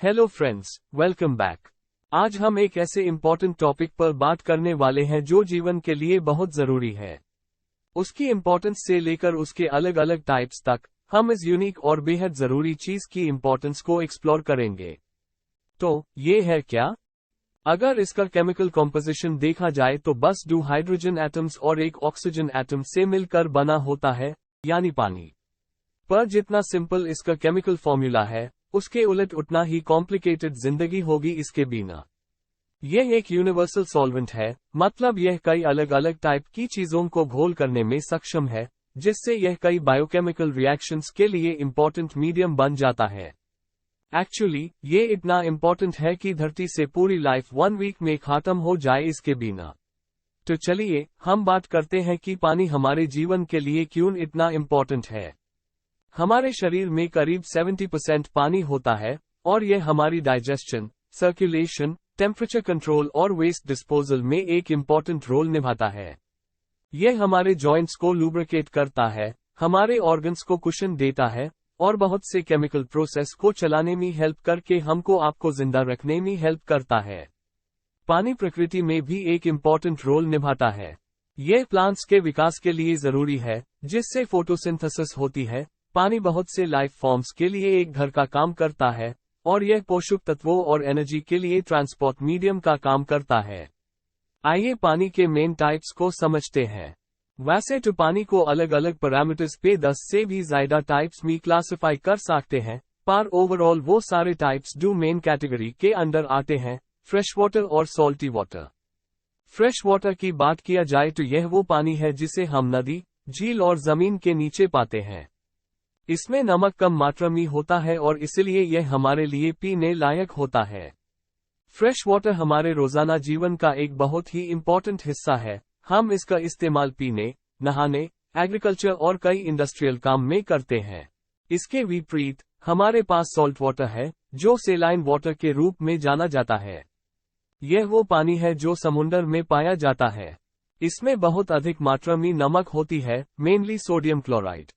Hello friends, welcome back. आज हम एक ऐसे इम्पोर्टेंट टॉपिक पर बात करने वाले हैं जो जीवन के लिए बहुत जरूरी है। उसकी इम्पोर्टेंस से लेकर उसके अलग अलग टाइप्स तक हम इस यूनिक और बेहद जरूरी चीज की इम्पोर्टेंस को एक्सप्लोर करेंगे। तो ये है क्या? अगर इसका केमिकल कॉम्पोजिशन देखा जाए तो बस 2 हाइड्रोजन एटम्स और एक ऑक्सीजन एटम से मिलकर बना होता है, यानी पानी। पर जितना सिंपल इसका केमिकल फॉर्मूला है, उसके उलट उतना ही कॉम्प्लिकेटेड जिंदगी होगी इसके बिना। यह एक यूनिवर्सल सॉल्वेंट है, मतलब यह कई अलग अलग टाइप की चीजों को घोल करने में सक्षम है, जिससे यह कई बायोकेमिकल रिएक्शंस के लिए इंपॉर्टेंट मीडियम बन जाता है। एक्चुअली ये इतना इंपॉर्टेंट है कि धरती से पूरी लाइफ 1 वीक में खत्म हो जाए इसके बिना। तो चलिए हम बात करते हैं कि पानी हमारे जीवन के लिए क्यों इतना इंपॉर्टेंट है। हमारे शरीर में करीब 70% पानी होता है और यह हमारी डाइजेशन, सर्कुलेशन, टेम्परेचर कंट्रोल और वेस्ट डिस्पोजल में एक इम्पॉर्टेंट रोल निभाता है। यह हमारे जॉइंट्स को लुब्रिकेट करता है, हमारे ऑर्गन्स को कुशन देता है और बहुत से केमिकल प्रोसेस को चलाने में हेल्प करके हमको आपको जिंदा रखने में हेल्प करता है। पानी प्रकृति में भी एक इम्पॉर्टेंट रोल निभाता है। यह प्लांट्स के विकास के लिए जरूरी है, जिससे फोटोसिंथेसिस होती है। पानी बहुत से लाइफ फॉर्म्स के लिए एक घर का काम करता है और यह पोषक तत्वों और एनर्जी के लिए ट्रांसपोर्ट मीडियम का काम करता है। आइए पानी के मेन टाइप्स को समझते हैं। वैसे तो पानी को अलग अलग पैरामीटर्स पे 10 से भी ज्यादा टाइप्स में क्लासिफाई कर सकते हैं, पर ओवरऑल वो सारे टाइप्स 2 मेन कैटेगरी के अंदर आते हैं, फ्रेश वाटर और सॉल्टी वाटर। फ्रेश वाटर की बात किया जाए तो यह वो पानी है जिसे हम नदी, झील और जमीन के नीचे पाते हैं। इसमें नमक कम मात्रा में होता है और इसलिए यह हमारे लिए पीने लायक होता है। फ्रेश वाटर हमारे रोजाना जीवन का एक बहुत ही इम्पोर्टेंट हिस्सा है। हम इसका इस्तेमाल पीने, नहाने, एग्रीकल्चर और कई इंडस्ट्रियल काम में करते हैं। इसके विपरीत हमारे पास सॉल्ट वाटर है, जो सेलाइन वाटर के रूप में जाना जाता है। यह वो पानी है जो समुद्र में पाया जाता है। इसमें बहुत अधिक मात्रा में नमक होती है, मेनली सोडियम क्लोराइड।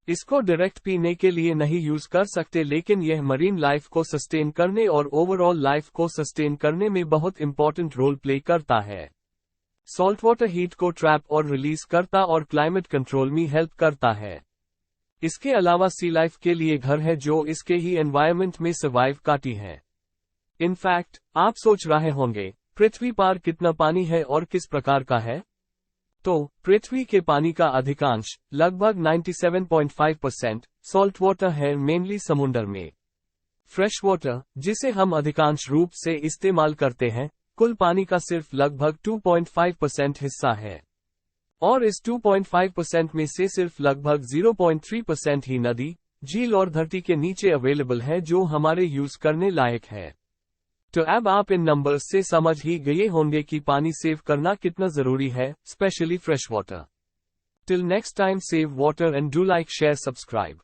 इसको डायरेक्ट पीने के लिए नहीं यूज कर सकते, लेकिन यह मरीन लाइफ को सस्टेन करने और ओवरऑल लाइफ को सस्टेन करने में बहुत इंपॉर्टेंट रोल प्ले करता है। सॉल्ट वाटर हीट को ट्रैप और रिलीज करता और क्लाइमेट कंट्रोल में हेल्प करता है। इसके अलावा सी लाइफ के लिए घर है जो इसके ही एनवायरनमेंट में सर्वाइव करती है। इनफैक्ट आप सोच रहे होंगे, पृथ्वी पर कितना पानी है और किस प्रकार का है? तो पृथ्वी के पानी का अधिकांश, लगभग 97.5% सॉल्ट वाटर है, मेनली समुद्र में। फ्रेश वाटर, जिसे हम अधिकांश रूप से इस्तेमाल करते हैं, कुल पानी का सिर्फ लगभग 2.5% हिस्सा है। और इस 2.5% में से सिर्फ लगभग 0.3% ही नदी, झील और धरती के नीचे अवेलेबल है, जो हमारे यूज करने लायक है। तो अब आप इन नंबर्स से समझ ही गए होंगे कि पानी सेव करना कितना जरूरी है, specially fresh water. Till next time, save water and do like, share, subscribe.